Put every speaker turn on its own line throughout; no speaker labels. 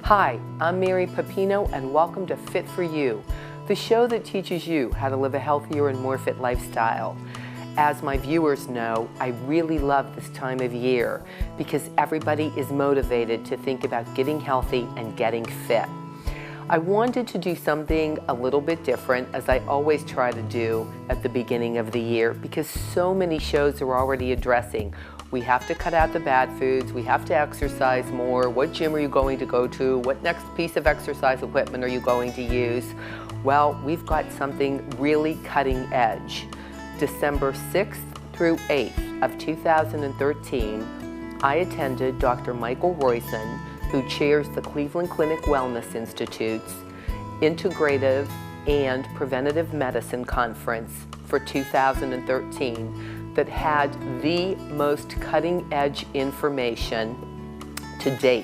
Hi, I'm Mary Pepino and welcome to Fit for You, the show that teaches you how to live a healthier and more fit lifestyle. As my viewers know, I really love this time of year because everybody is motivated to think about getting healthy and getting fit. I wanted to do something a little bit different, as I always try to do at the beginning of the year, because so many shows are already addressing we have to cut out the bad foods, we have to exercise more, what gym are you going to go to, what next piece of exercise equipment are you going to use? Well, we've got something really cutting edge. December 6th through 8th of 2013, I attended Dr. Michael Roizen, who chairs the Cleveland Clinic Wellness Institute's Integrative and Preventative Medicine Conference for 2013 that had the most cutting-edge information to date.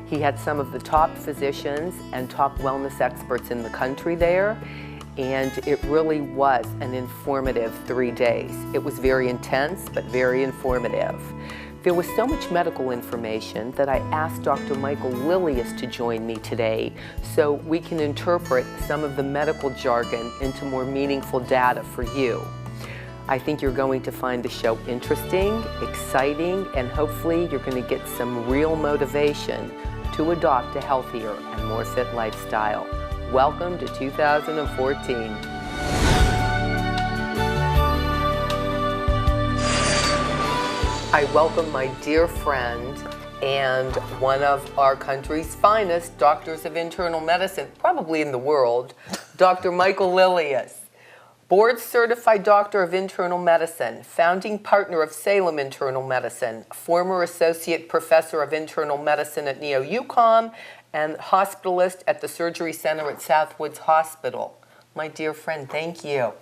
He had some of the top physicians and top wellness experts in the country there, and it really was an informative 3 days. It was very intense, but very informative. There was so much medical information that I asked Dr. Michael Lileas to join me today so we can interpret some of the medical jargon into more meaningful data for you. I think you're going to find the show interesting, exciting, and hopefully you're going to get some real motivation to adopt a healthier and more fit lifestyle. Welcome to 2014. I welcome my dear friend and one of our country's finest doctors of internal medicine, probably in the world, Dr. Michael Lileas. Board-certified doctor of internal medicine, founding partner of Salem Internal Medicine, former associate professor of internal medicine at Neo-UCOM, and hospitalist at the Surgery Center at Southwoods Hospital. My dear friend, thank you.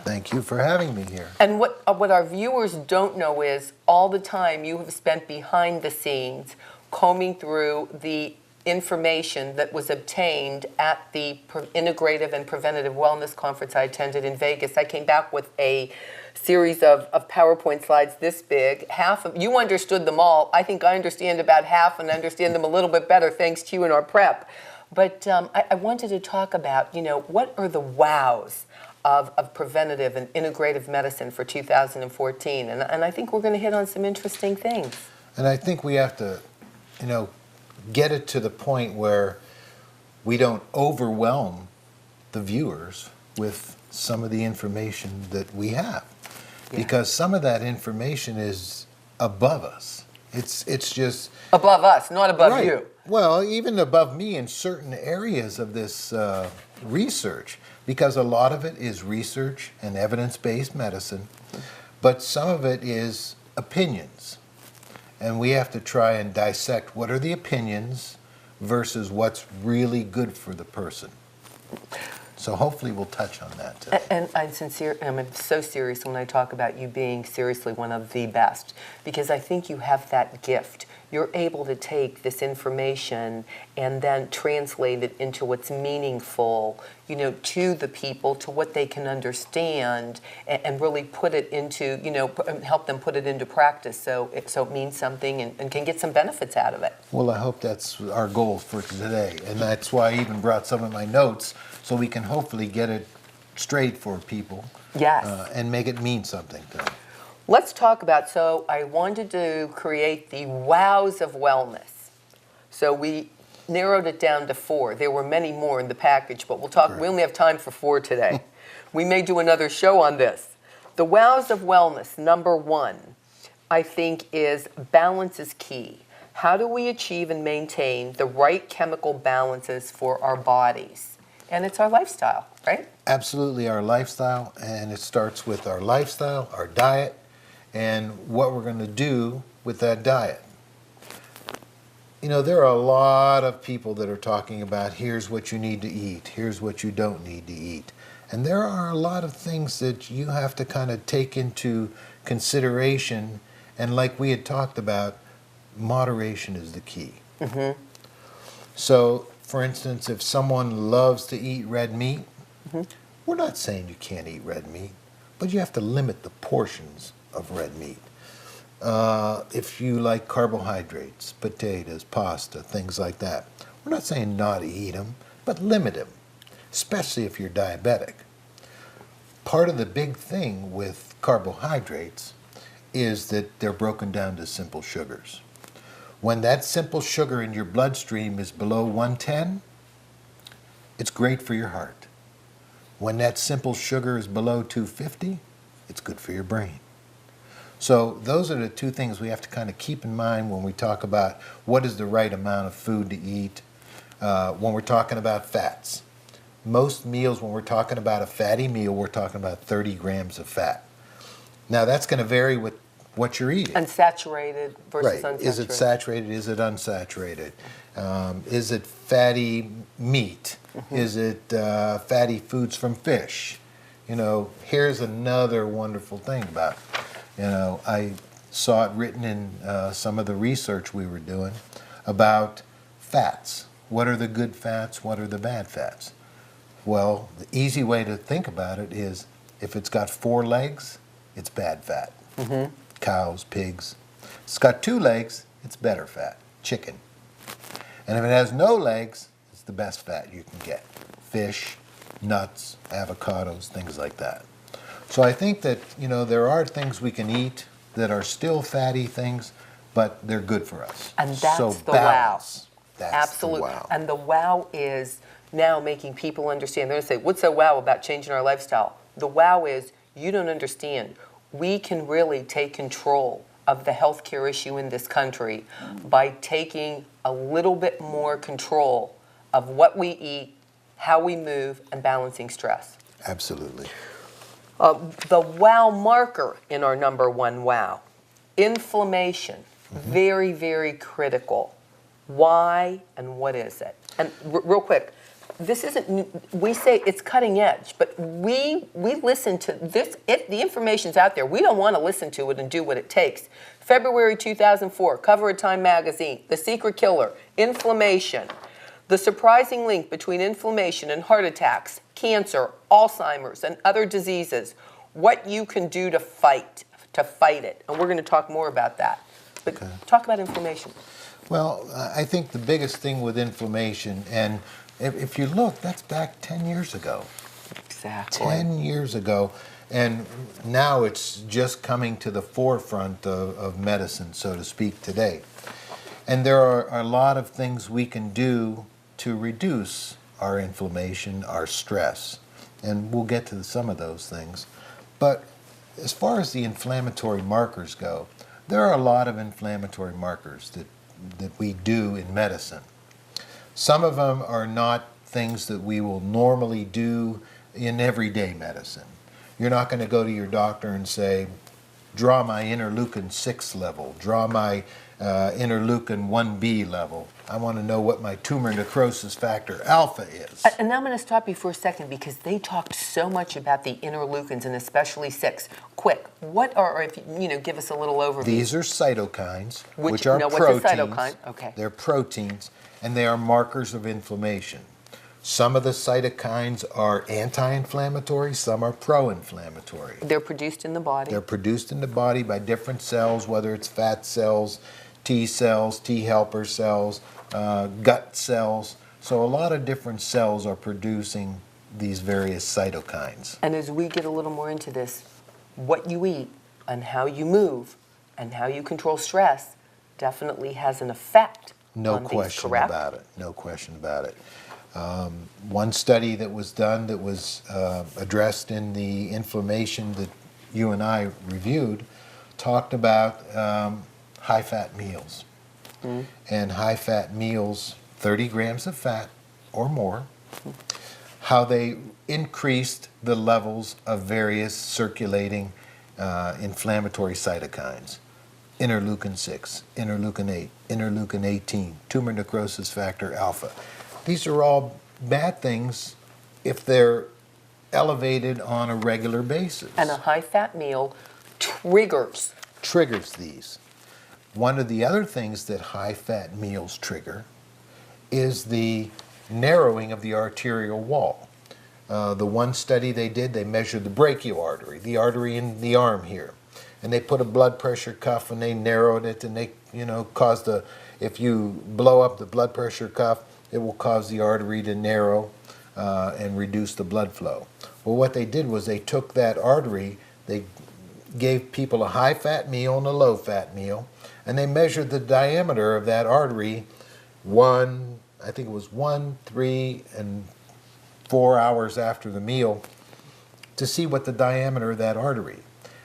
Thank you for having me here.
And what our viewers don't know is all the time you have spent behind the scenes combing through the information that was obtained at the Integrative and Preventative Wellness Conference I attended in Vegas. I came back with a series of PowerPoint slides this big. Half of you understood them all. I think I understand about half and understand them a little bit better thanks to you in our prep. But I wanted to talk about, what are the wows of preventative and integrative medicine for 2014? And I think we're going to hit on some interesting things.
And I think we have to, get it to the point where we don't overwhelm the viewers with some of the information that we have. Yeah. Because some of that information is above us. It's just...
Above us, not above
right.
You.
Well, even above me in certain areas of this research, because a lot of it is research and evidence-based medicine, but some of it is opinions. And we have to try and dissect what are the opinions versus what's really good for the person. So hopefully we'll touch on that today.
And I'm so serious when I talk about you being seriously one of the best, because I think you have that gift. You're able to take this information and then translate it into what's meaningful, to the people, to what they can understand, and really put it into, help them put it into practice so it means something and can get some benefits out of it.
Well, I hope that's our goal for today, and that's why I even brought some of my notes so we can hopefully get it straight for people.
Yes.
And make it mean something to them.
Let's talk about, so I wanted to create the wows of wellness. So we narrowed it down to 4. There were many more in the package, but we'll talk. Correct. We only have time for 4 today. We may do another show on this. The wows of wellness, number 1, I think is balance is key. How do we achieve and maintain the right chemical balances for our bodies? And it's our lifestyle, right?
Absolutely, our lifestyle, and it starts with our lifestyle, our diet, and what we're going to do with that diet. There are a lot of people that are talking about here's what you need to eat, here's what you don't need to eat. And there are a lot of things that you have to kind of take into consideration, and like we had talked about, moderation is the key. Mm-hmm. So, for instance, if someone loves to eat red meat, mm-hmm. We're not saying you can't eat red meat, but you have to limit the portions of red meat. If you like carbohydrates, potatoes, pasta, things like that, We're not saying not to eat them, but limit them, especially if you're diabetic. Part of the big thing with carbohydrates is that they're broken down to simple sugars. When that simple sugar in your bloodstream is below 110, it's great for your heart. When that simple sugar is below 250, it's good for your brain. So those are the two things we have to kind of keep in mind when we talk about what is the right amount of food to eat when we're talking about fats. Most meals, when we're talking about a fatty meal, we're talking about 30 grams of fat. Now that's going to vary with what you're eating.
Unsaturated versus
Right.
unsaturated.
Is it saturated? Is it unsaturated? Is it fatty meat? Is it fatty foods from fish? You know, here's another wonderful thing about, I saw it written in some of the research we were doing about fats. What are the good fats? What are the bad fats? Well, the easy way to think about it is if it's got 4 legs, it's bad fat. Cows, pigs. If it's got 2 legs, it's better fat, chicken. And if it has no legs, it's the best fat you can get. Fish, nuts, avocados, things like that. So I think that, there are things we can eat that are still fatty things, but they're good for us.
And that's
so
the
balance.
wow.
That's
Absolutely.
the wow.
And the wow is now making people understand. They're going to say, what's so wow about changing our lifestyle? The wow is, you don't understand. We can really take control of the healthcare issue in this country by taking a little bit more control of what we eat, how we move, and balancing stress.
Absolutely.
The wow marker in our number 1 wow, inflammation, very, very critical. Why and what is it? And real quick, this isn't, we say it's cutting edge, but we listen to this, the information's out there. We don't want to listen to it and do what it takes. February 2004, cover of Time magazine, The Secret Killer, inflammation. The surprising link between inflammation and heart attacks, cancer, Alzheimer's, and other diseases. What you can do to fight it. And we're going to talk more about that. But talk about inflammation.
Well, I think the biggest thing with inflammation, and if you look, that's back 10 years ago.
Exactly.
10 years ago. And now it's just coming to the forefront of medicine, so to speak, today. And there are a lot of things we can do to reduce our inflammation, our stress. And we'll get to some of those things. But as far as the inflammatory markers go, there are a lot of inflammatory markers that we do in medicine. Some of them are not things that we will normally do in everyday medicine. You're not going to go to your doctor and say, draw my interleukin 6 level, draw my interleukin 1B level. I want to know what my tumor necrosis factor alpha is.
And now I'm going to stop you for a second because they talked so much about the interleukins and especially 6. Quick, what are, if give us a little overview.
These are cytokines, which are proteins.
What's a cytokine? Okay.
They're proteins, and they are markers of inflammation. Some of the cytokines are anti-inflammatory, some are pro-inflammatory.
They're produced in the body.
They're produced in the body by different cells, whether it's fat cells, T cells, T helper cells, gut cells. So a lot of different cells are producing these various cytokines.
And as we get a little more into this, what you eat and how you move and how you control stress definitely has an effect on these, correct?
About it. No question about it. One study that was done that was addressed in the inflammation that you and I reviewed talked about high-fat meals. And high-fat meals, 30 grams of fat or more, how they increased the levels of various circulating inflammatory cytokines. Interleukin 6, interleukin 8, interleukin 18, tumor necrosis factor alpha. These are all bad things if they're elevated on a regular basis.
And a high-fat meal triggers
these. One of the other things that high-fat meals trigger is the narrowing of the arterial wall. The one study they did, they measured the brachial artery, the artery in the arm here. And they put a blood pressure cuff and they narrowed it and they, caused if you blow up the blood pressure cuff, it will cause the artery to narrow and reduce the blood flow. Well, what they did was they took that artery, they gave people a high-fat meal and a low-fat meal, and they measured the diameter of that artery I think it was 1, 3, and 4 hours after the meal to see what the diameter of that artery.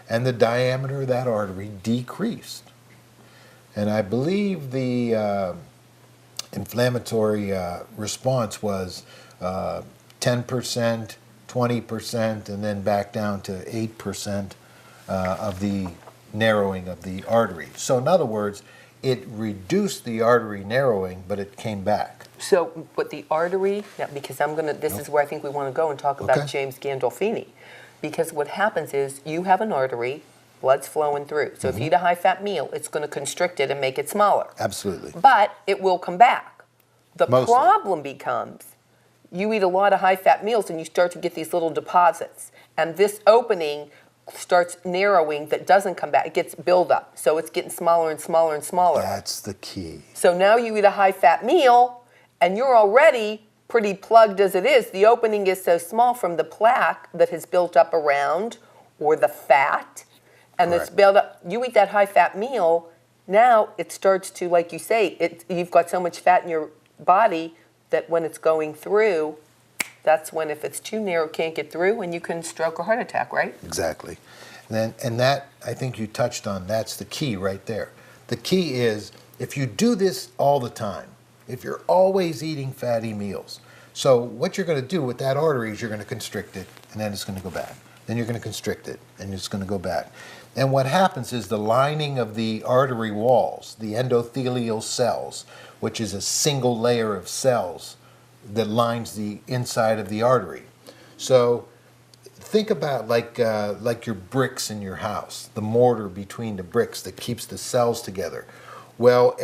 And the diameter of that artery decreased. And I believe the inflammatory response was 10%, 20%, and then back down to 8% of the narrowing of the artery. So in other words, it reduced the artery narrowing, but it came back.
So, but the artery, now, because this is where I think we want to go and talk about James Gandolfini. Because what happens is you have an artery, blood's flowing through. So if you eat a high-fat meal, it's going to constrict it and make it smaller.
Absolutely.
But it will come back. The
Mostly.
problem becomes you eat a lot of high-fat meals and you start to get these little deposits. And this opening starts narrowing that doesn't come back. It gets buildup. So it's getting smaller and smaller and smaller.
That's the key.
So now you eat a high-fat meal and you're already pretty plugged as it is. The opening is so small from the plaque that has built up around, or the fat, and it's built up. You eat that high-fat meal, now it starts to, like you say, you've got so much fat in your body that when it's going through, that's when, if it's too narrow, can't get through, and you can stroke or heart attack, right?
Exactly. And that, I think you touched on, that's the key right there. The key is, if you do this all the time, if you're always eating fatty meals, so what you're going to do with that artery is you're going to constrict it, and then it's going to go back. Then you're going to constrict it, and it's going to go back. And what happens is the lining of the artery walls, the endothelial cells, which is a single layer of cells that lines the inside of the artery. So think about like your bricks in your house, the mortar between the bricks that keeps the cells together. Well,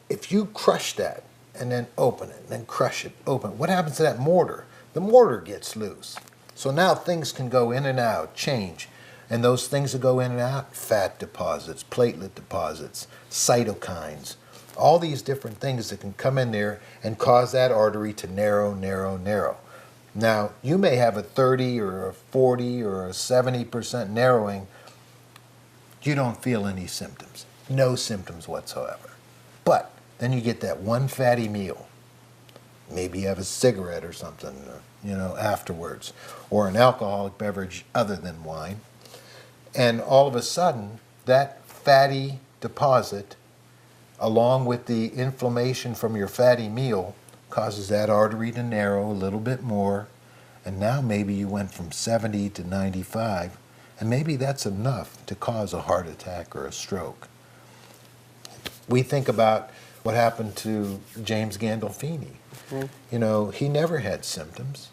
if you crush that and then open it, and then crush it, open it, what happens to that mortar? The mortar gets loose. So now things can go in and out, change. And those things that go in and out, fat deposits, platelet deposits, cytokines, all these different things that can come in there and cause that artery to narrow, narrow, narrow. Now, you may have a 30 or a 40 or a 70% narrowing. You don't feel any symptoms, no symptoms whatsoever. But then you get that one fatty meal. Maybe you have a cigarette or something, afterwards, or an alcoholic beverage other than wine. And all of a sudden, that fatty deposit, along with the inflammation from your fatty meal, causes that artery to narrow a little bit more. And now maybe you went from 70 to 95, and maybe that's enough to cause a heart attack or a stroke. We think about what happened to James Gandolfini. He never had symptoms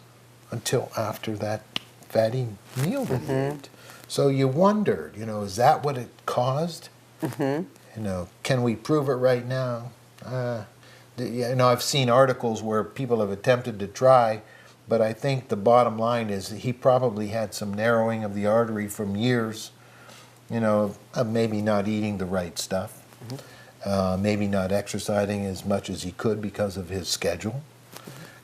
until after that fatty meal that he ate. So you wondered, is that what it caused? Can we prove it right now? I've seen articles where people have attempted to try, but I think the bottom line is that he probably had some narrowing of the artery from years, of maybe not eating the right stuff, maybe not exercising as much as he could because of his schedule.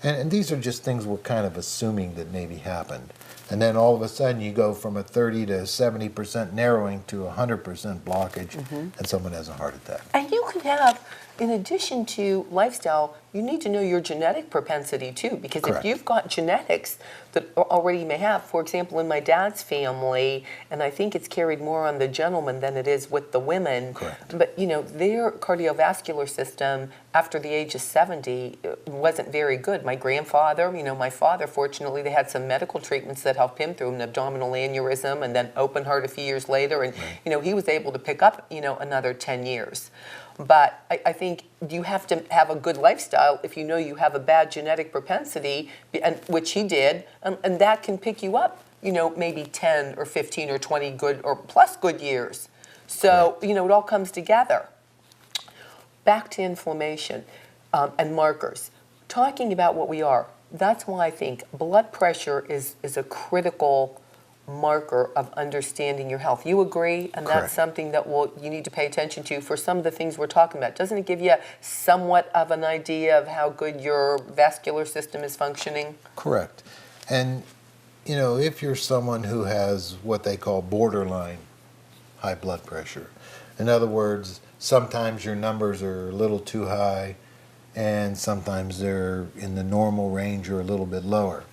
And these are just things we're kind of assuming that maybe happened. And then all of a sudden you go from a 30 to 70% narrowing to 100% blockage, and someone has a heart attack.
And you could have, in addition to lifestyle, you need to know your genetic propensity too, because if you've got genetics that already you may have, for example, in my dad's family, and I think it's carried more on the gentlemen than it is with the women, but their cardiovascular system after the age of 70 wasn't very good. My grandfather, my father, fortunately, they had some medical treatments that helped him through an abdominal aneurysm and then open heart a few years later, and he was able to pick up another 10 years. But I think you have to have a good lifestyle if you know you have a bad genetic propensity, and which he did, and that can pick you up, maybe 10 or 15 or 20 good or plus good years. So, it all comes together. Back to inflammation and markers. Talking about what we are, that's why I think blood pressure is a critical marker of understanding your health. You agree? And
Correct.
that's something that you need to pay attention to for some of the things we're talking about. Doesn't it give you somewhat of an idea of how good your vascular system is functioning?
Correct. And, you know, if you're someone who has what they call borderline high blood pressure, in other words, sometimes your numbers are a little too high and sometimes they're in the normal range or a little bit lower.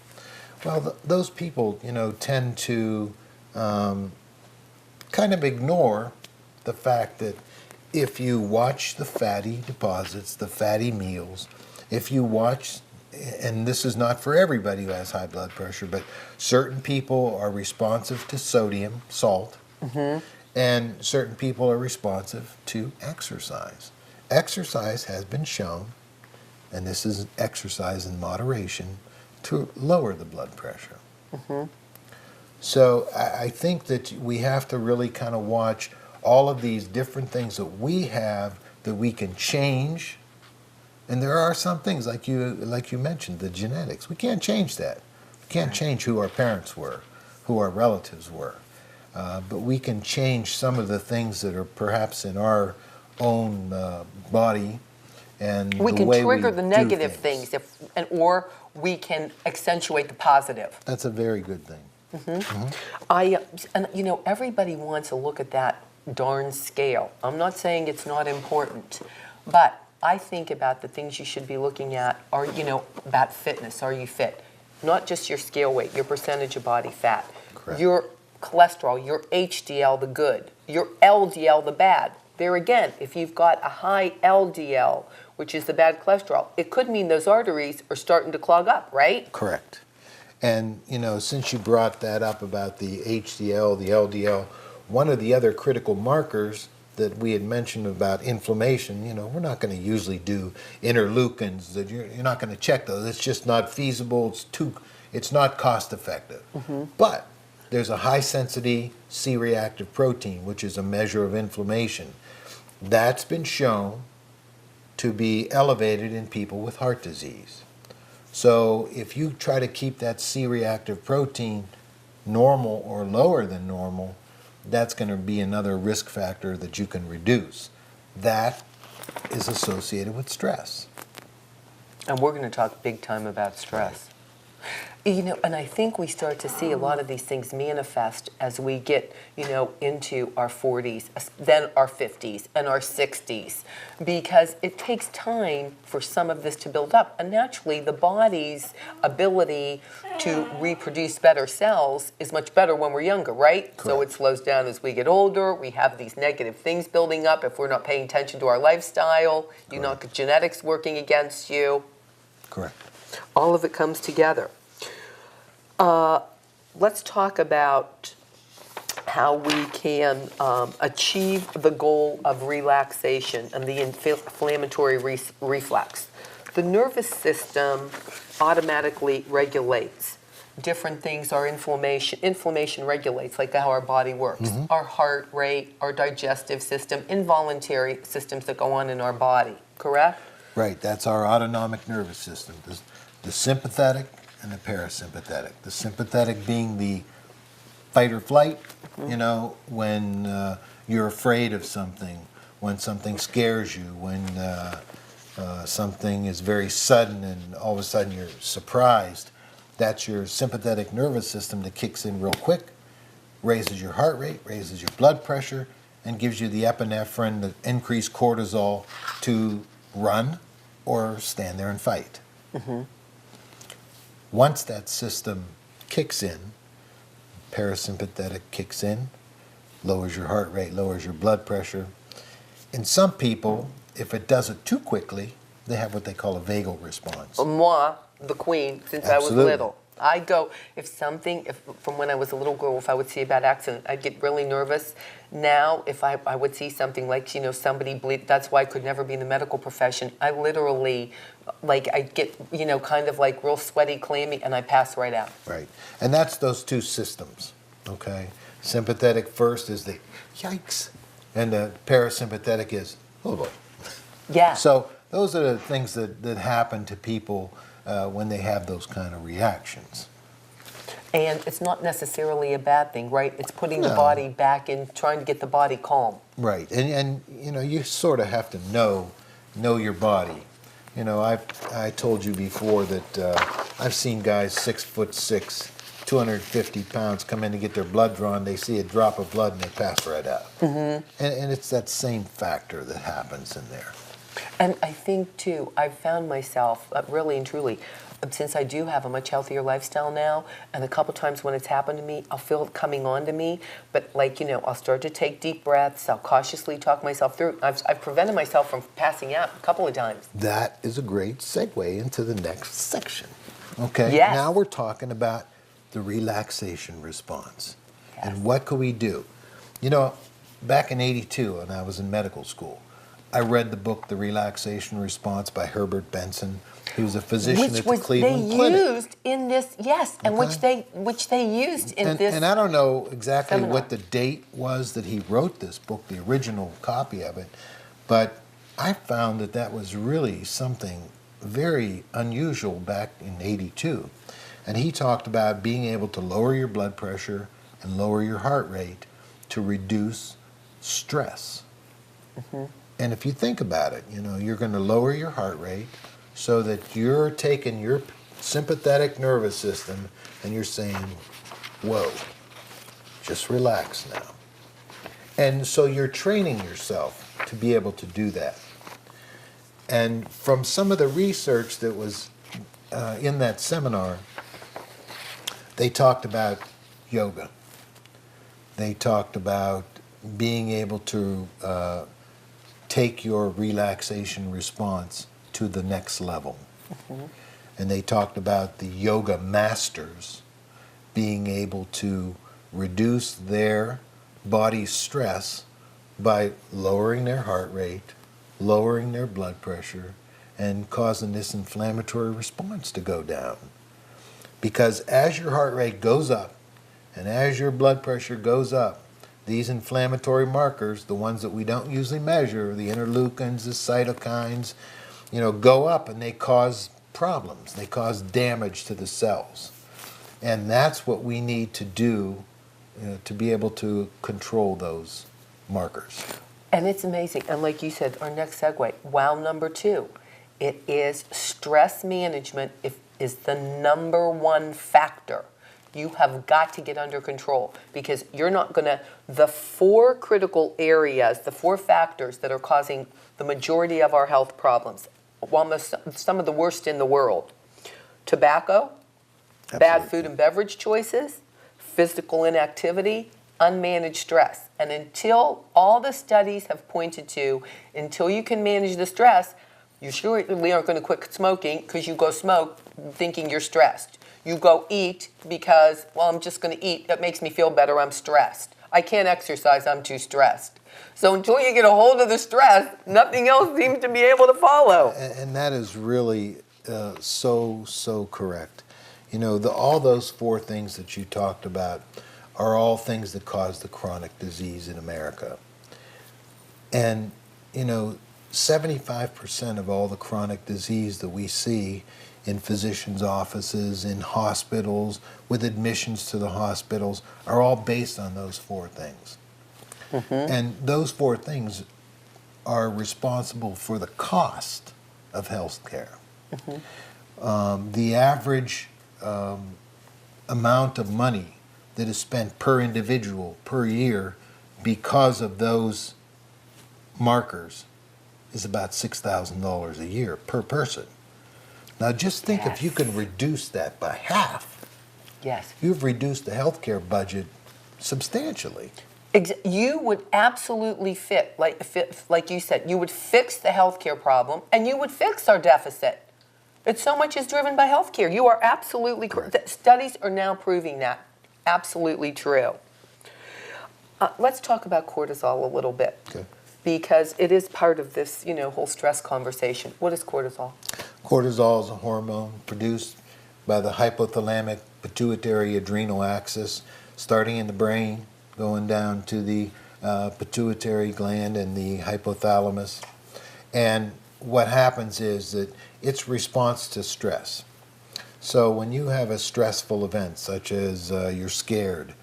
Well, those people, you know, tend to kind of ignore the fact that if you watch the fatty deposits, the fatty meals, if you watch, and this is not for everybody who has high blood pressure, but certain people are responsive to sodium, salt, and certain people are responsive to exercise. Exercise has been shown, and this is exercise in moderation, to lower the blood pressure. So I think that we have to really kind of watch all of these different things that we have that we can change. And there are some things, like you mentioned, the genetics. We can't change that. We can't change who our parents were, who our relatives were. But we can change some of the things that are perhaps in our own body and
We
the
can
way
trigger
we
the
do
negative things, or we can accentuate the positive.
That's a very good thing.
And you know, everybody wants to look at that darn scale. I'm not saying it's not important, but I think about the things you should be looking at are, you know, about fitness. Are you fit? Not just your scale weight, your percentage of body fat,
Correct.
your cholesterol, your HDL, the good, your LDL, the bad. There again, if you've got a high LDL, which is the bad cholesterol, it could mean those arteries are starting to clog up, right?
Correct. And, you know, since you brought that up about the HDL, the LDL, one of the other critical markers that we had mentioned about inflammation, you know, we're not going to usually do interleukins. That you're not going to check those. It's just not feasible. It's not cost effective. But there's a high sensitivity C-reactive protein, which is a measure of inflammation. That's been shown to be elevated in people with heart disease. So if you try to keep that C-reactive protein normal or lower than normal, that's going to be another risk factor that you can reduce. That is associated with stress.
And we're going to talk big time about stress. You know, and I think we start to see a lot of these things manifest as we get, you know, into our 40s, then our 50s and our 60s, because it takes time for some of this to build up. And naturally, the body's ability to reproduce better cells is much better when we're younger, right?
Correct.
So it slows down as we get older. We have these negative things building up if we're not paying attention to our lifestyle. You know, genetics working against you.
Correct.
All of it comes together. Let's talk about how we can achieve the goal of relaxation and the inflammatory reflex. The nervous system automatically regulates different things. Our inflammation regulates, like how our body works, our heart rate, our digestive system, involuntary systems that go on in our body, correct?
Right, that's our autonomic nervous system, the sympathetic and the parasympathetic. The sympathetic being the fight or flight, you know, when you're afraid of something, when something scares you, when something is very sudden and all of a sudden you're surprised. That's your sympathetic nervous system that kicks in real quick, raises your heart rate, raises your blood pressure, and gives you the epinephrine, the increased cortisol to run or stand there and fight. Once that system kicks in, parasympathetic kicks in, lowers your heart rate, lowers your blood pressure. In some people, if it does it too quickly, they have what they call a vagal response.
Moi, the queen, since
Absolutely.
I was little. I go, from when I was a little girl, if I would see a bad accident, I'd get really nervous. Now, if I would see something like, you know, somebody bleed, that's why I could never be in the medical profession. I literally, like, I get, you know, kind of like real sweaty, clammy, and I pass right out.
Right. And that's those two systems, okay? Sympathetic first is the yikes, and the parasympathetic is, oh boy.
Yeah.
So those are the things that happen to people when they have those kind of reactions.
And it's not necessarily a bad thing, right? It's putting the
No.
body back in, trying to get the body calm.
Right, and you know, you sort of have to know your body. You know, I told you before that I've seen guys 6'6", 250 pounds come in to get their blood drawn. They see a drop of blood and they pass right out. Mm-hmm. And it's that same factor that happens in there.
And I think, too, I've found myself, really and truly, since I do have a much healthier lifestyle now, and a couple times when it's happened to me, I'll feel it coming on to me, but like, you know, I'll start to take deep breaths, I'll cautiously talk myself through. I've prevented myself from passing out a couple of times.
That is a great segue into the next section. Okay,
Yes.
Now we're talking about the relaxation response.
Yes.
And what could we do? You know, back in '82 when I was in medical school, I read the book The Relaxation Response by Herbert Benson. He was a physician at the Cleveland Clinic.
Used in this, yes, and
Okay.
which they used in this.
And I don't know exactly
seminar.
what the date was that he wrote this book, the original copy of it, but I found that that was really something very unusual back in '82. And he talked about being able to lower your blood pressure and lower your heart rate to reduce stress. Mm-hmm. And if you think about it, you know, you're going to lower your heart rate so that you're taking your sympathetic nervous system and you're saying, whoa, just relax now. And so you're training yourself to be able to do that. And from some of the research that was in that seminar, they talked about yoga. They talked about being able to take your relaxation response to the next level. Mm-hmm. And they talked about the yoga masters being able to reduce their body's stress by lowering their heart rate, lowering their blood pressure, and causing this inflammatory response to go down. Because as your heart rate goes up and as your blood pressure goes up, these inflammatory markers, the ones that we don't usually measure, the interleukins, the cytokines, you know, go up and they cause problems. They cause damage to the cells. And that's what we need to do to be able to control those markers.
And it's amazing. And like you said, our next segue, wow, number 2, it is stress management is the number one factor. You have got to get under control because you're not going to, the 4 critical areas, the 4 factors that are causing the majority of our health problems, almost some of the worst in the world. Tobacco,
Absolutely.
Bad food and beverage choices, physical inactivity, unmanaged stress. And until all the studies have pointed to, until you can manage the stress, you surely aren't going to quit smoking because you go smoke thinking you're stressed. You go eat because, well, I'm just going to eat. That makes me feel better. I'm stressed. I can't exercise. I'm too stressed. So until you get a hold of the stress, nothing else seems to be able to follow.
And that is really so correct. You know, all those 4 things that you talked about are all things that cause the chronic disease in America. And, you know, 75% of all the chronic disease that we see in physicians' offices, in hospitals, with admissions to the hospitals, are all based on those 4 things. Mm-hmm. And those 4 things are responsible for the cost of health care. Mm-hmm. The average amount of money that is spent per individual per year because of those markers is about $6,000 a year per person. Now just think if you can reduce that by half.
Yes.
You've reduced the healthcare budget substantially.
You would absolutely fit, like you said, you would fix the healthcare problem and you would fix our deficit. It's so much is driven by healthcare. You are absolutely correct. Studies are now proving that. Absolutely true. Let's talk about cortisol a little bit.
Okay.
Because it is part of this, you know, whole stress conversation. What is cortisol?
Cortisol is a hormone produced by the hypothalamic pituitary adrenal axis, starting in the brain, going down to the pituitary gland and the hypothalamus. And what happens is that it's response to stress. So when you have a stressful event, such as you're scared,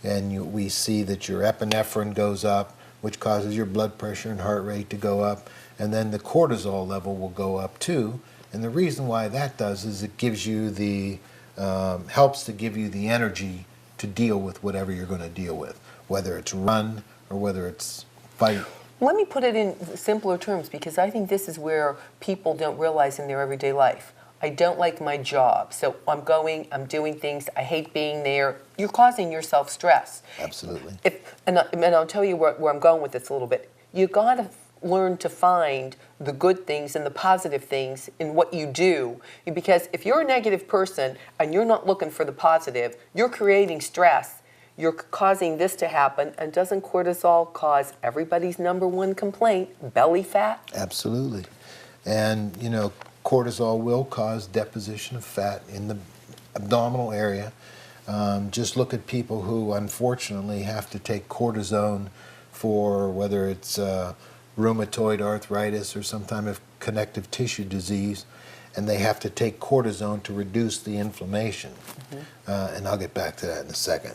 and we see that your epinephrine goes up, which causes your blood pressure and heart rate to go up, and then the cortisol level will go up too. And the reason why that does is it gives you the, helps to give you the energy to deal with whatever you're going to deal with, whether it's run or whether it's fight.
Let me put it in simpler terms, because I think this is where people don't realize in their everyday life. I don't like my job, so I'm doing things, I hate being there. You're causing yourself stress.
Absolutely.
And I'll tell you where I'm going with this a little bit. You got to learn to find the good things and the positive things in what you do. Because if you're a negative person and you're not looking for the positive, you're creating stress. You're causing this to happen. And doesn't cortisol cause everybody's number one complaint, belly fat?
Absolutely. And, you know, cortisol will cause deposition of fat in the abdominal area. Just look at people who unfortunately have to take cortisone for whether it's rheumatoid arthritis or some type of connective tissue disease, and they have to take cortisone to reduce the inflammation. And I'll get back to that in a second.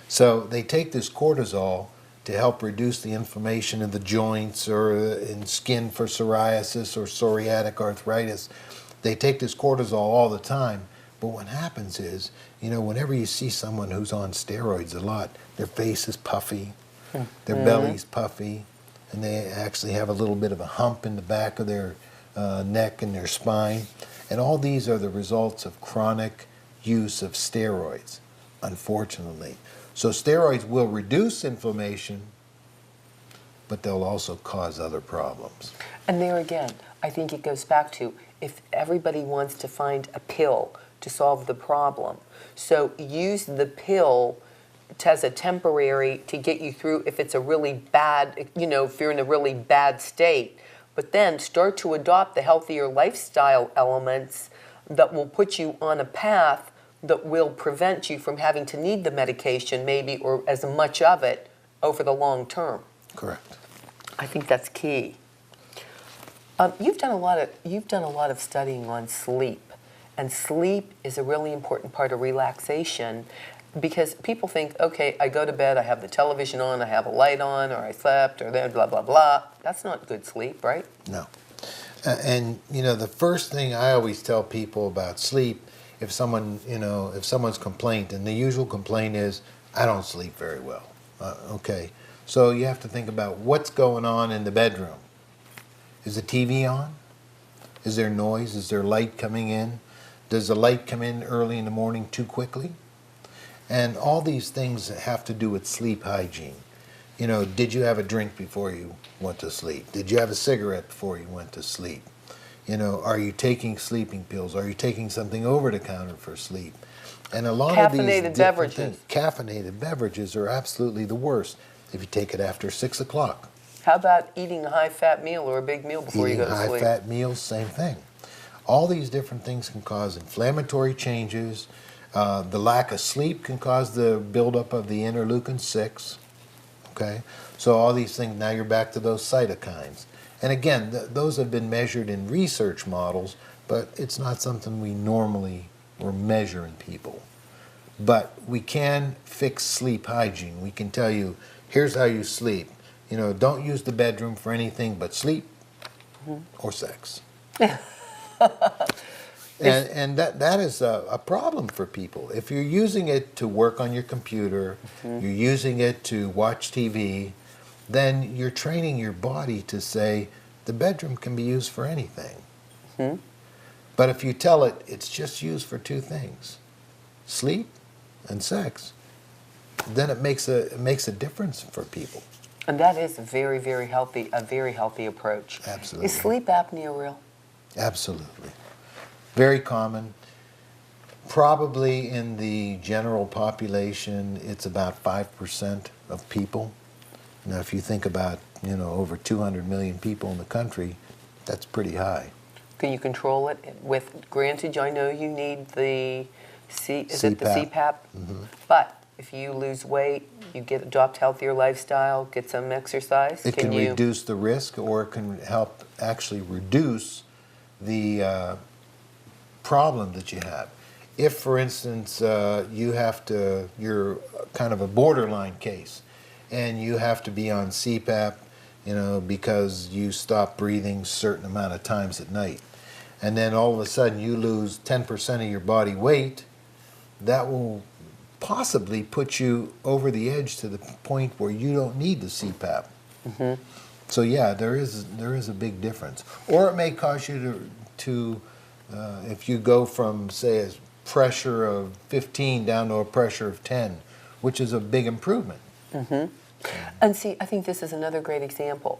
So they take this cortisol to help reduce the inflammation in the joints or in skin for psoriasis or psoriatic arthritis. They take this cortisol all the time, but what happens is, you know, whenever you see someone who's on steroids a lot, their face is puffy, their belly's puffy, and they actually have a little bit of a hump in the back of their neck and their spine. And all these are the results of chronic use of steroids, unfortunately. So steroids will reduce inflammation, but they'll also cause other problems.
And there again, I think it goes back to if everybody wants to find a pill to solve the problem. So use the pill as a temporary to get you through if it's a really bad, you know, if you're in a really bad state. But then start to adopt the healthier lifestyle elements that will put you on a path that will prevent you from having to need the medication maybe or as much of it over the long term.
Correct.
I think that's key. You've done a lot of studying on sleep, and sleep is a really important part of relaxation, because people think, okay, I go to bed, I have the television on, I have a light on, or I slept, or then blah blah blah. That's not good sleep, right?
No. And you know, the first thing I always tell people about sleep, if someone's complaint, and the usual complaint is, I don't sleep very well. Okay, so you have to think about what's going on in the bedroom. Is the TV on? Is there noise? Is there light coming in? Does the light come in early in the morning too quickly? And all these things have to do with sleep hygiene. You know, did you have a drink before you went to sleep? Did you have a cigarette before you went to sleep? You know, are you taking sleeping pills? Are you taking something over the counter for sleep? And a lot of these caffeinated beverages are absolutely the worst if you take it after 6 o'clock.
How about eating a high-fat meal or a big meal before you go to sleep?
Eating high-fat meals, same thing. All these different things can cause inflammatory changes. The lack of sleep can cause the buildup of the interleukin-6. Okay, so all these things, now you're back to those cytokines. And again, those have been measured in research models, but it's not something we normally or measure in people. But we can fix sleep hygiene. We can tell you, here's how you sleep. You know, don't use the bedroom for anything but sleep or sex. And that is a problem for people. If you're using it to work on your computer, you're using it to watch TV, then you're training your body to say, the bedroom can be used for anything. But if you tell it, it's just used for two things, sleep and sex, then it makes a difference for people.
And that is a very healthy approach.
Absolutely.
Is sleep apnea real?
Absolutely. Very common. Probably in the general population, it's about 5% of people. Now, if you think about, you know, over 200 million people in the country, that's pretty high.
Can you control it with, granted, I know you need the
CPAP.
CPAP? But if you lose weight, you adopt healthier lifestyle, get some exercise.
It can reduce the risk, or it can help actually reduce the problem that you have. if, for instance, you're kind of a borderline case, and you have to be on CPAP, because you stop breathing a certain amount of times at night, and then all of a sudden you lose 10% of your body weight, that will possibly put you over the edge to the point where you don't need the CPAP. Mm-hmm. So yeah, there is a big difference. Or it may cause you to if you go from, say, a pressure of 15 down to a pressure of 10, which is a big improvement.
Mm-hmm. And see, I think this is another great example.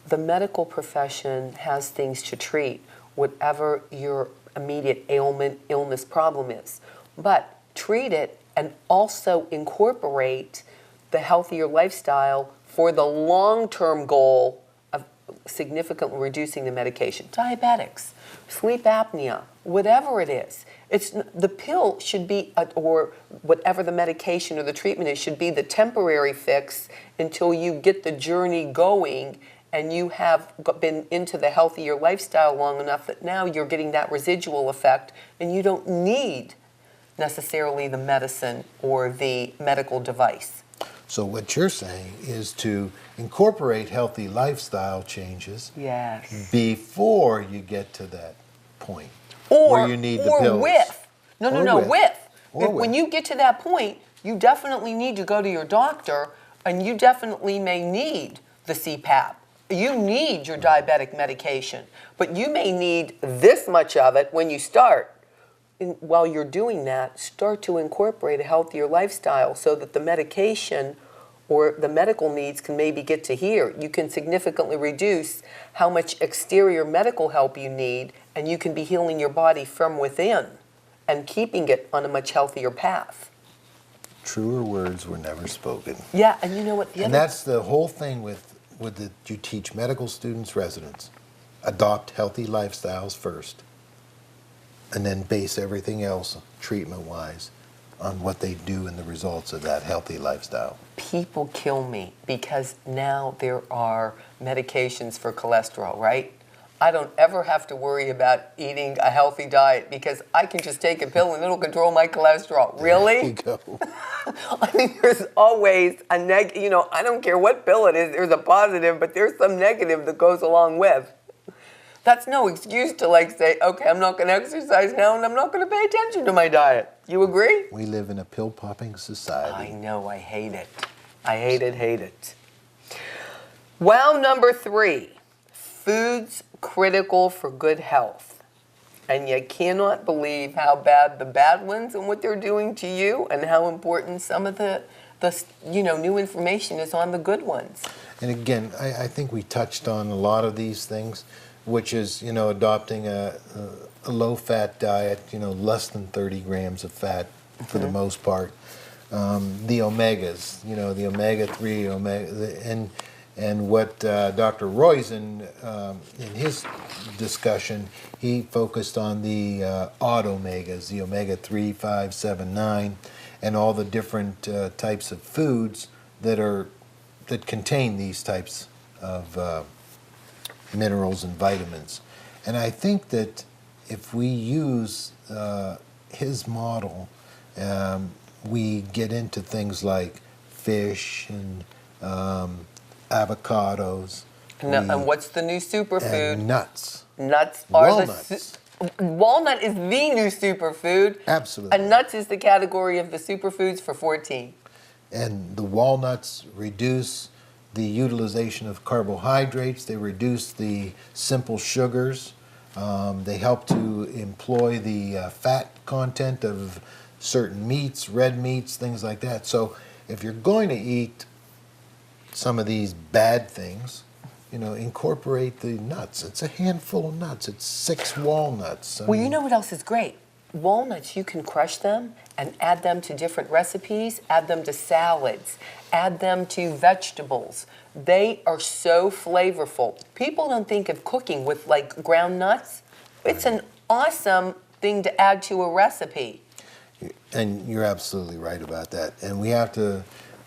The medical profession has things to treat, whatever your immediate ailment, illness, problem is. But treat it and also incorporate the healthier lifestyle for the long-term goal of significantly reducing the medication. Diabetics, sleep apnea, whatever it is. The pill should be, or whatever the medication or the treatment is, should be the temporary fix until you get the journey going and you have been into the healthier lifestyle long enough that now you're getting that residual effect and you don't need necessarily the medicine or the medical device.
So what you're saying is to incorporate healthy lifestyle changes,
yes,
before you get to that point.
Or
where you need the pills.
With. With.
Or
When you get to that point, you definitely need to go to your doctor, and you definitely may need the CPAP. You need your diabetic medication, but you may need this much of it when you start. While you're doing that, start to incorporate a healthier lifestyle so that the medication or the medical needs can maybe get to here. You can significantly reduce how much exterior medical help you need, and you can be healing your body from within and keeping it on a much healthier path.
Truer words were never spoken.
Yeah, and you know what?
And that's the whole thing with you teach medical students, residents. Adopt healthy lifestyles first, and then base everything else treatment-wise on what they do and the results of that healthy lifestyle.
People kill me because now there are medications for cholesterol, right? I don't ever have to worry about eating a healthy diet because I can just take a pill and it'll control my cholesterol. Really?
There you go.
I mean, there's always a I don't care what pill it is, there's a positive, but there's some negative that goes along with. That's no excuse to say, okay, I'm not going to exercise now and I'm not going to pay attention to my diet. You agree?
We live in a pill-popping society.
I know, I hate it. I hate it. Wow, number 3, foods critical for good health. And you cannot believe how bad the bad ones and what they're doing to you and how important some of the new information is on the good ones.
And again, I think we touched on a lot of these things, which is, adopting a low-fat diet, less than 30 grams of fat for the most part. The omegas, the omega-3, and what Dr. Roizen, in his discussion, he focused on the odd omegas, the omega-3, 5, 7, 9, and all the different types of foods that contain these types of minerals and vitamins. And I think that if we use his model, we get into things like fish and avocados.
And what's the new superfood?
And nuts.
Nuts are
Walnuts.
Walnut is the new superfood.
Absolutely.
And nuts is the category of the superfoods for 14.
And the walnuts reduce the utilization of carbohydrates. They reduce the simple sugars. They help to employ the fat content of certain meats, red meats, things like that. So if you're going to eat some of these bad things, incorporate the nuts. It's a handful of nuts. It's 6 walnuts.
Well, you know what else is great? Walnuts, you can crush them and add them to different recipes, add them to salads, add them to vegetables. They are so flavorful. People don't think of cooking with ground nuts. It's an awesome thing to add to a recipe.
And you're absolutely right about that. And we have to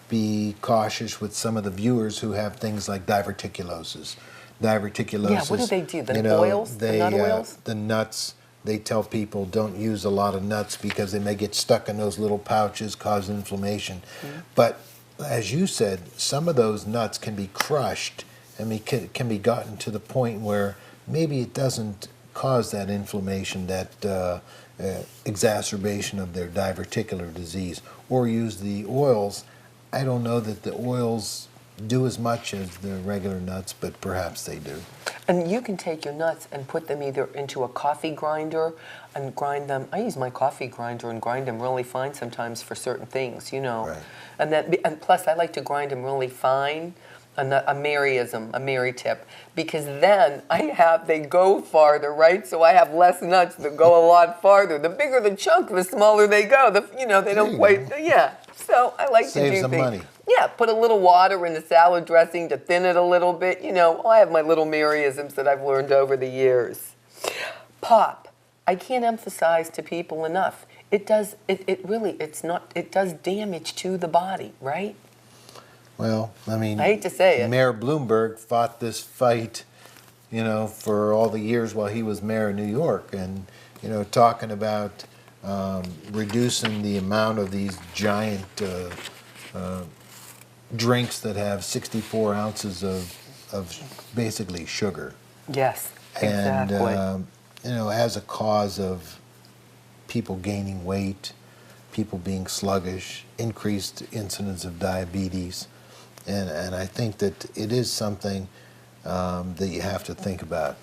be cautious with some of the viewers who have things like diverticulosis.
Yeah, what do they do? The oils? The nut oils?
The nuts they tell people don't use a lot of nuts because they may get stuck in those little pouches, cause inflammation. Mm-hmm. But as you said, some of those nuts can be crushed and can be gotten to the point where maybe it doesn't cause that inflammation, that exacerbation of their diverticular disease. Or use the oils. I don't know that the oils do as much as the regular nuts, but perhaps they do.
And you can take your nuts and put them either into a coffee grinder and grind them. I use my coffee grinder and grind them really fine sometimes for certain things, you know.
Right.
And plus, I like to grind them really fine. A Mary tip, because then they go farther, right? So I have less nuts that go a lot farther. The bigger the chunk, the smaller they go. They don't quite, yeah. So I like to do
Saves some money.
Yeah, put a little water in the salad dressing to thin it a little bit. I have my little Maryisms that I've learned over the years. Pop, I can't emphasize to people enough. It does damage to the body, right?
Well, I mean,
I hate to say it.
Mayor Bloomberg fought this fight, for all the years while he was mayor of New York, and, talking about reducing the amount of these giant drinks that have 64 ounces of basically sugar.
Yes, exactly.
And, as a cause of people gaining weight, people being sluggish, increased incidence of diabetes. And I think that it is something that you have to think about.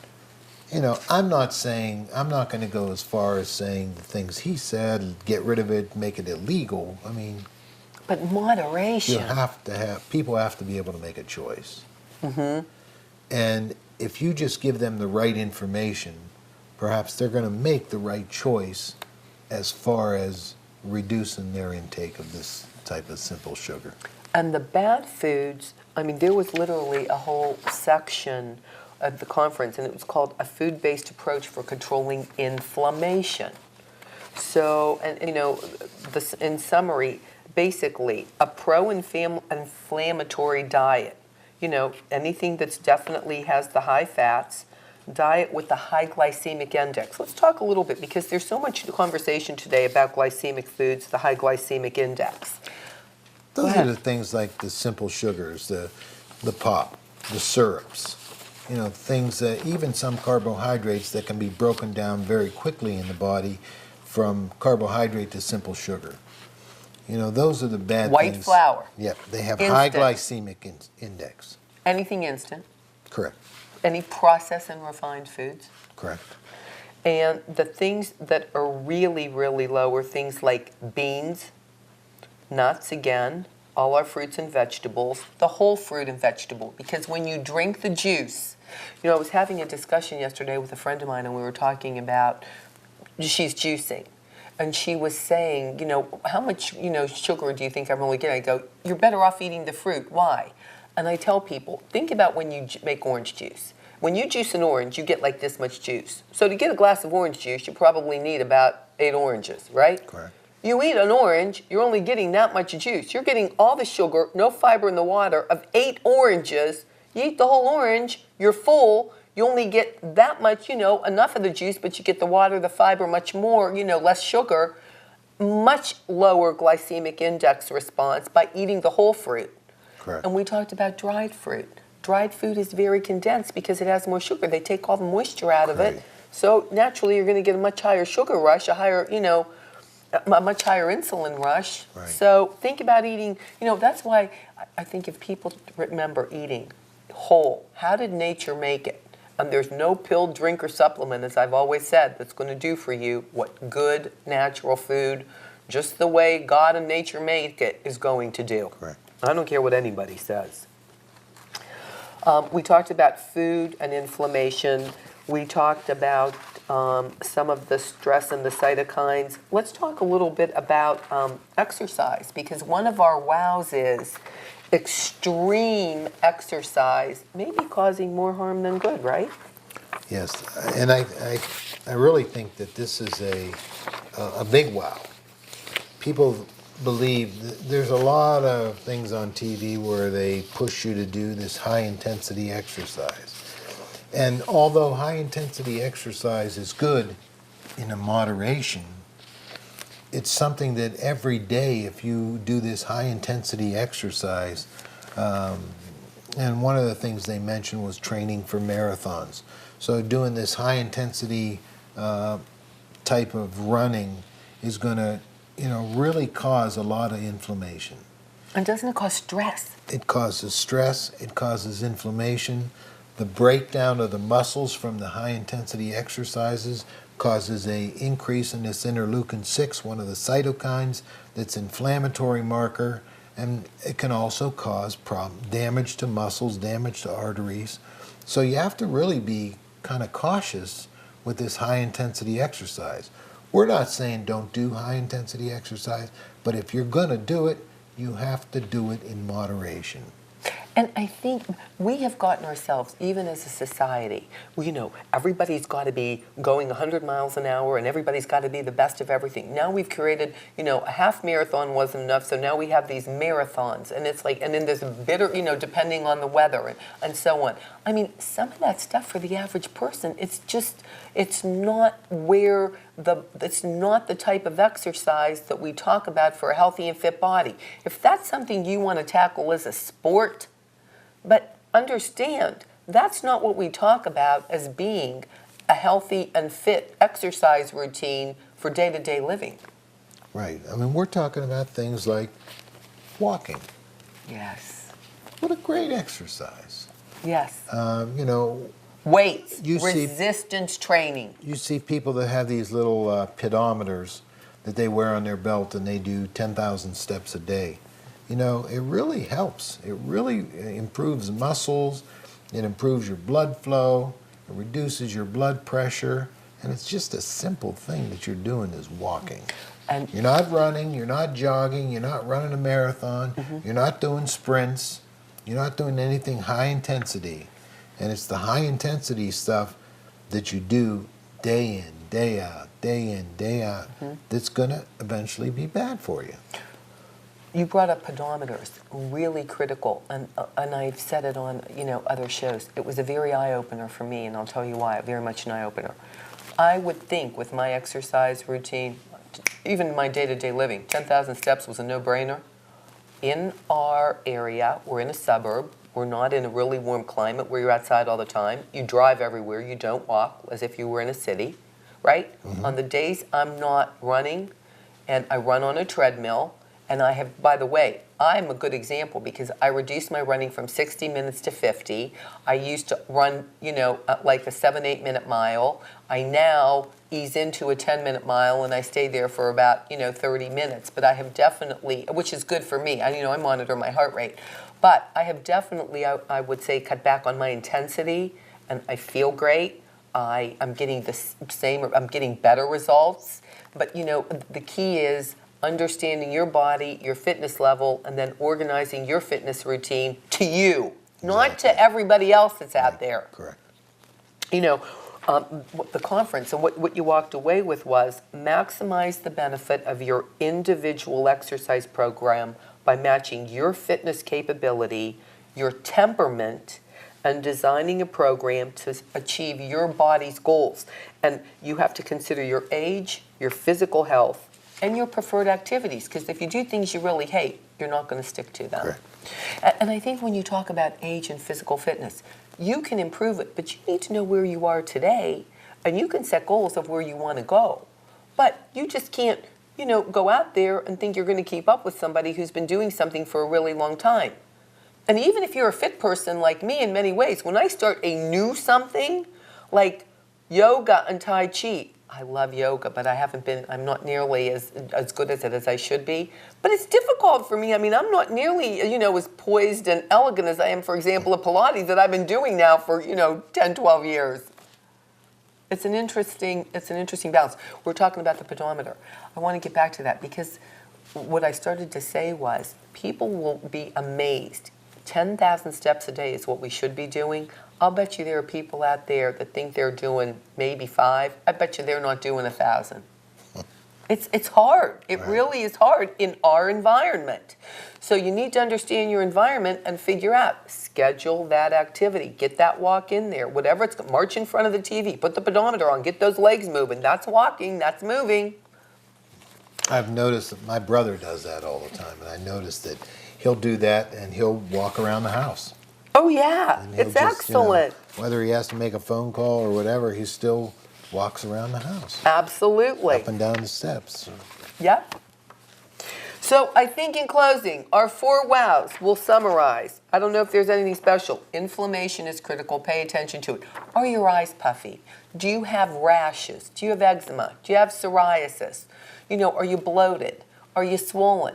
I'm not going to go as far as saying the things he said, get rid of it, make it illegal. I mean,
but moderation.
People have to be able to make a choice.
Mm-hmm.
And if you just give them the right information, perhaps they're going to make the right choice as far as reducing their intake of this type of simple sugar.
And the bad foods, there was literally a whole section at the conference, and it was called A Food-Based Approach for Controlling Inflammation. So, in summary, basically, a pro-inflammatory diet, anything that's definitely has the high fats, diet with the high glycemic index. Let's talk a little bit, because there's so much conversation today about glycemic foods, the high glycemic index.
Those are the things like the simple sugars, the pop, the syrups, things that even some carbohydrates that can be broken down very quickly in the body from carbohydrate to simple sugar. Those are the bad
White
things.
White flour.
Yep, they have
instant.
High glycemic index.
Anything instant.
Correct.
Any processed and refined foods.
Correct.
And the things that are really, really low are things like beans, nuts, again, all our fruits and vegetables, the whole fruit and vegetable. Because when you drink the juice, I was having a discussion yesterday with a friend of mine, and we were talking about, she's juicing. And she was saying, how much, sugar do you think I'm really getting? I go, you're better off eating the fruit. Why? And I tell people, think about when you make orange juice. When you juice an orange, you get like this much juice. So to get a glass of orange juice, you probably need about 8 oranges, right?
Correct.
You eat an orange, you're only getting that much juice. You're getting all the sugar, no fiber in the water of 8 oranges. You eat the whole orange, you're full. You only get that much, enough of the juice, but you get the water, the fiber, much more, less sugar, much lower glycemic index response by eating the whole fruit.
Correct.
And we talked about dried fruit. Dried food is very condensed because it has more sugar. They take all the moisture out of it. So naturally, you're going to get a much higher sugar rush, a much higher insulin rush.
Right.
So think about eating, that's why I think if people remember eating whole, how did nature make it? And there's no pill, drink, or supplement, as I've always said, that's going to do for you what good, natural food, just the way God and nature make it, is going to do.
Correct.
I don't care what anybody says. We talked about food and inflammation. We talked about some of the stress and the cytokines. Let's talk a little bit about exercise, because one of our wows is extreme exercise may be causing more harm than good, right?
Yes, and I really think that this is a big wow. People believe there's a lot of things on TV where they push you to do this high-intensity exercise. And although high-intensity exercise is good, in a moderation, it's something that every day, if you do this high intensity exercise, and one of the things they mentioned was training for marathons. So doing this high intensity type of running is going to, really cause a lot of inflammation.
And doesn't it cause stress?
It causes stress, it causes inflammation. The breakdown of the muscles from the high intensity exercises causes a increase in this interleukin-6, one of the cytokines that's inflammatory marker, and it can also cause damage to muscles, damage to arteries. So you have to really be kind of cautious with this high intensity exercise. We're not saying don't do high intensity exercise, but if you're going to do it, you have to do it in moderation.
And I think we have gotten ourselves, even as a society, everybody's got to be going 100 miles an hour and everybody's got to be the best of everything. Now we've created, a half marathon wasn't enough, so now we have these marathons. And it's like, and then there's a bitter, depending on the weather and so on. I mean, some of that stuff for the average person, it's not the type of exercise that we talk about for a healthy and fit body. If that's something you want to tackle as a sport, but understand, that's not what we talk about as being a healthy and fit exercise routine for day-to-day living.
Right. I mean, we're talking about things like walking.
Yes.
What a great exercise.
Yes.
Weights,
resistance training.
You see people that have these little pedometers that they wear on their belt and they do 10,000 steps a day. It really helps. It really improves muscles, it improves your blood flow, it reduces your blood pressure, and it's just a simple thing that you're doing is walking. And you're not running, you're not jogging, you're not running a marathon, you're not doing sprints, you're not doing anything high intensity. And it's the high intensity stuff that you do day in, day out, that's going to eventually be bad for you.
You brought up pedometers, really critical, and I've said it on other shows. It was a very eye-opener for me, and I'll tell you why, very much an eye-opener. I would think with my exercise routine, even my day-to-day living, 10,000 steps was a no-brainer. In our area, we're in a suburb, we're not in a really warm climate where you're outside all the time. You drive everywhere, you don't walk as if you were in a city, right? On the days I'm not running, and I run on a treadmill, and I have, by the way, I'm a good example because I reduced my running from 60 minutes to 50. I used to run, like a 7-8 minute mile. I now ease into a 10-minute mile and I stay there for about, 30 minutes. But I have definitely, which is good for me. I monitor my heart rate. But I have definitely, I would say, cut back on my intensity and I feel great. I'm getting I'm getting better results. But, the key is understanding your body, your fitness level, and then organizing your fitness routine to you, not to everybody else that's out there.
Correct.
The conference and what you walked away with was maximize the benefit of your individual exercise program by matching your fitness capability, your temperament, and designing a program to achieve your body's goals. And you have to consider your age, your physical health, and your preferred activities, because if you do things you really hate, you're not going to stick to them.
Correct.
And I think when you talk about age and physical fitness, you can improve it, but you need to know where you are today, and you can set goals of where you want to go. But you just can't, go out there and think you're going to keep up with somebody who's been doing something for a really long time. And even if you're a fit person like me in many ways, when I start a new something, like yoga and Tai Chi, I love yoga, but I'm not nearly as good at it as I should be. But it's difficult for me. I mean, I'm not nearly, as poised and elegant as I am, for example, at Pilates that I've been doing now for, 10, 12 years. It's an interesting balance. We're talking about the pedometer. I want to get back to that because what I started to say was people will be amazed. 10,000 steps a day is what we should be doing. I'll bet you there are people out there that think they're doing maybe 5. I bet you they're not doing 1,000. It's hard. It
Right.
really is hard in our environment. So you need to understand your environment and figure out, schedule that activity, get that walk in there, whatever it's, march in front of the TV, put the pedometer on, get those legs moving. That's walking, that's moving.
I've noticed that my brother does that all the time, and I noticed that he'll do that and he'll walk around the house.
Oh yeah,
And he'll
it's
just, you know,
excellent.
whether he has to make a phone call or whatever, he still walks around the house,
Absolutely.
up and down the steps.
Yep. So I think in closing, our 4 wows we'll summarize. I don't know if there's anything special. Inflammation is critical. Pay attention to it. Are your eyes puffy? Do you have rashes? Do you have eczema? Do you have psoriasis? You know, are you bloated? Are you swollen?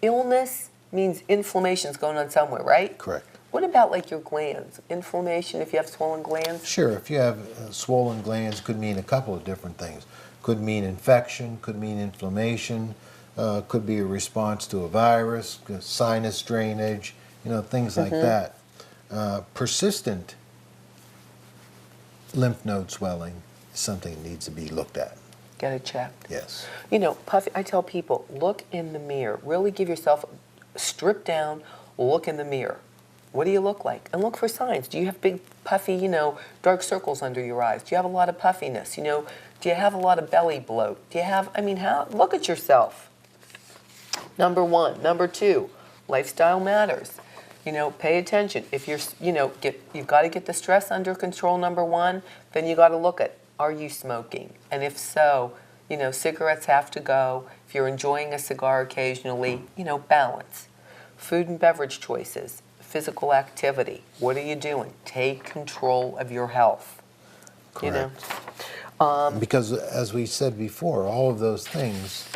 Illness means inflammation's going on somewhere, right?
Correct.
What about like your glands? Inflammation if you have swollen glands?
Sure, if you have swollen glands, could mean a couple of different things. Could mean infection, could mean inflammation, could be a response to a virus, sinus drainage, you know, things like that. Persistent lymph node swelling is something that needs to be looked at.
Get it checked.
Yes.
You know, puffy, I tell people, look in the mirror. Really give yourself, strip down, look in the mirror. What do you look like? And look for signs. Do you have big, puffy, you know, dark circles under your eyes? Do you have a lot of puffiness? You know, do you have a lot of belly bloat? Do you have, I mean, look at yourself. Number 1. Number 2, lifestyle matters. You know, pay attention. If you're, you know, you've got to get the stress under control, number 1, then you got to look at, are you smoking? And if so, you know, cigarettes have to go. If you're enjoying a cigar occasionally, you know, balance. Food and beverage choices, physical activity. What are you doing? Take control of your health.
Correct.
You know?
Because as we said before, all of those things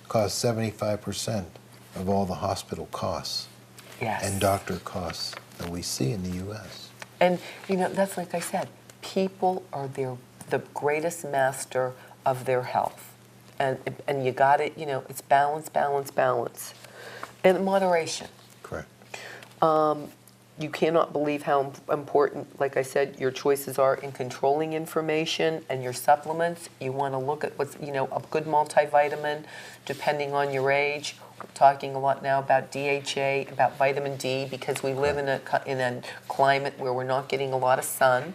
cost 75% of all the hospital costs
Yes.
and doctor costs that we see in the U.S.
And, you know, that's like I said, people are the greatest master of their health. And you got it, you know, it's balance, balance, balance. And moderation.
Correct.
You cannot believe how important, like I said, your choices are in controlling information and your supplements. You want to look at what's, you know, a good multivitamin, depending on your age. We're talking a lot now about DHA, about vitamin D, because we live in a climate where we're not getting a lot of sun.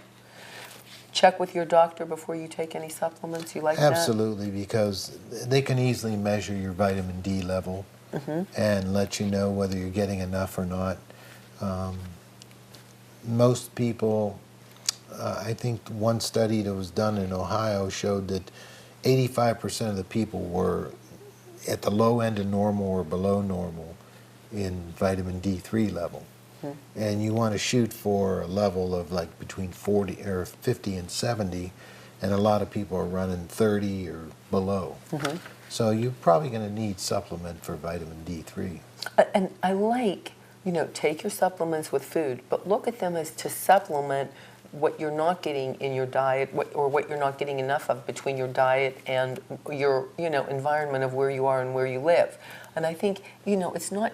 Check with your doctor before you take any supplements. You like that?
Absolutely, because they can easily measure your vitamin D level and let you know whether you're getting enough or not. Most people, I think one study that was done in Ohio showed that 85% of the people were at the low end of normal or below normal in vitamin D3 level. And you want to shoot for a level of like between 40 or 50 and 70, and a lot of people are running 30 or below. So you're probably going to need supplement for vitamin D3.
And I like, you know, take your supplements with food, but look at them as to supplement what you're not getting in your diet, or what you're not getting enough of between your diet and your, you know, environment of where you are and where you live. And I think, you know, it's not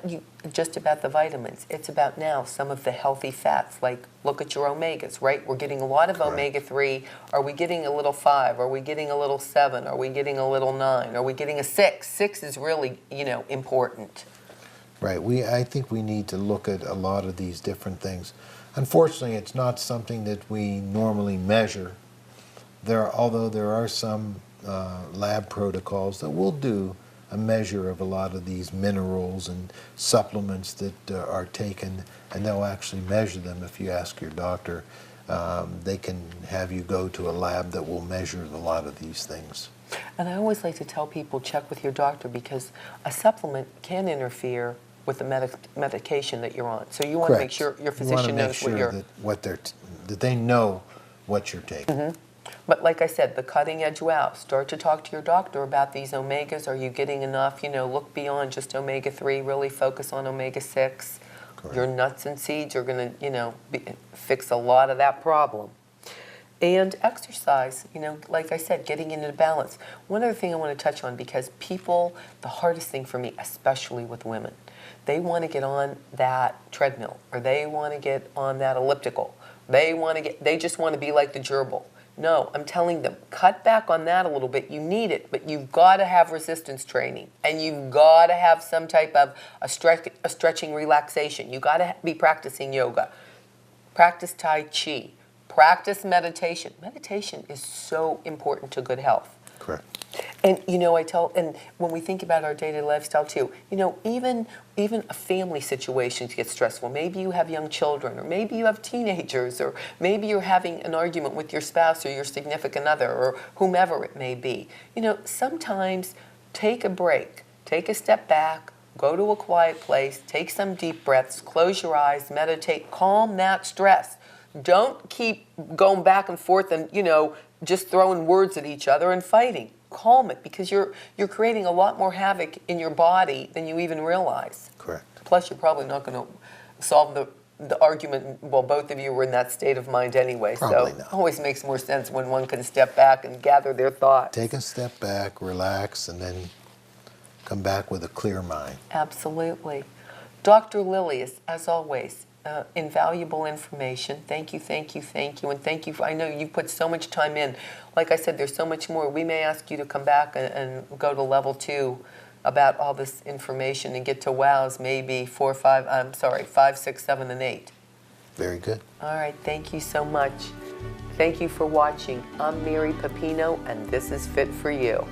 just about the vitamins. It's about now some of the healthy fats. Like, look at your omegas, right? We're getting a lot of omega-3. Are we getting a little 5? Are we getting a little 7? Are we getting a little 9? Are we getting a 6? 6 is really, you know, important.
Right. I think we need to look at a lot of these different things. Unfortunately, it's not something that we normally measure. Although there are some lab protocols that will do a measure of a lot of these minerals and supplements that are taken, and they'll actually measure them if you ask your doctor. They can have you go to a lab that will measure a lot of these things.
And I always like to tell people, check with your doctor, because a supplement can interfere with the medication that you're on. So you want to make sure your physician knows
that they know what you're taking.
But like I said, the cutting edge wow. Start to talk to your doctor about these omegas. Are you getting enough? You know, look beyond just omega-3. Really focus on omega-6.
Correct.
Your nuts and seeds are going to, you know, fix a lot of that problem. And exercise, you know, like I said, getting into balance. One other thing I want to touch on, because people, the hardest thing for me, especially with women, they want to get on that treadmill, or they want to get on that elliptical. They just want to be like the gerbil. No, I'm telling them, cut back on that a little bit. You need it, but you've got to have resistance training, and you've got to have some type of a stretching relaxation. You've got to be practicing yoga, practice Tai Chi, practice meditation. Meditation is so important to good health.
Correct.
And and when we think about our daily lifestyle too, even a family situations get stressful. Maybe you have young children, or maybe you have teenagers, or maybe you're having an argument with your spouse or your significant other, or whomever it may be. Sometimes take a break, take a step back, go to a quiet place, take some deep breaths, close your eyes, meditate, calm that stress. Don't keep going back and forth and, just throwing words at each other and fighting. Calm it, because you're creating a lot more havoc in your body than you even realize.
Correct.
Plus, you're probably not going to solve the argument while both of you were in that state of mind anyway.
Probably
so
not.
It always makes more sense when one can step back and gather their thoughts.
Take a step back, relax, and then come back with a clear mind.
Absolutely. Dr. Lileas, as always, invaluable information. Thank you, thank you, thank you, and thank you. I know you put so much time in. Like I said, there's so much more. We may ask you to come back and go to level 2 about all this information and get to WOWs maybe 5, 6, 7, and 8.
Very good.
All right, thank you so much. Thank you for watching. I'm Mary Pepino, and this is Fit for You.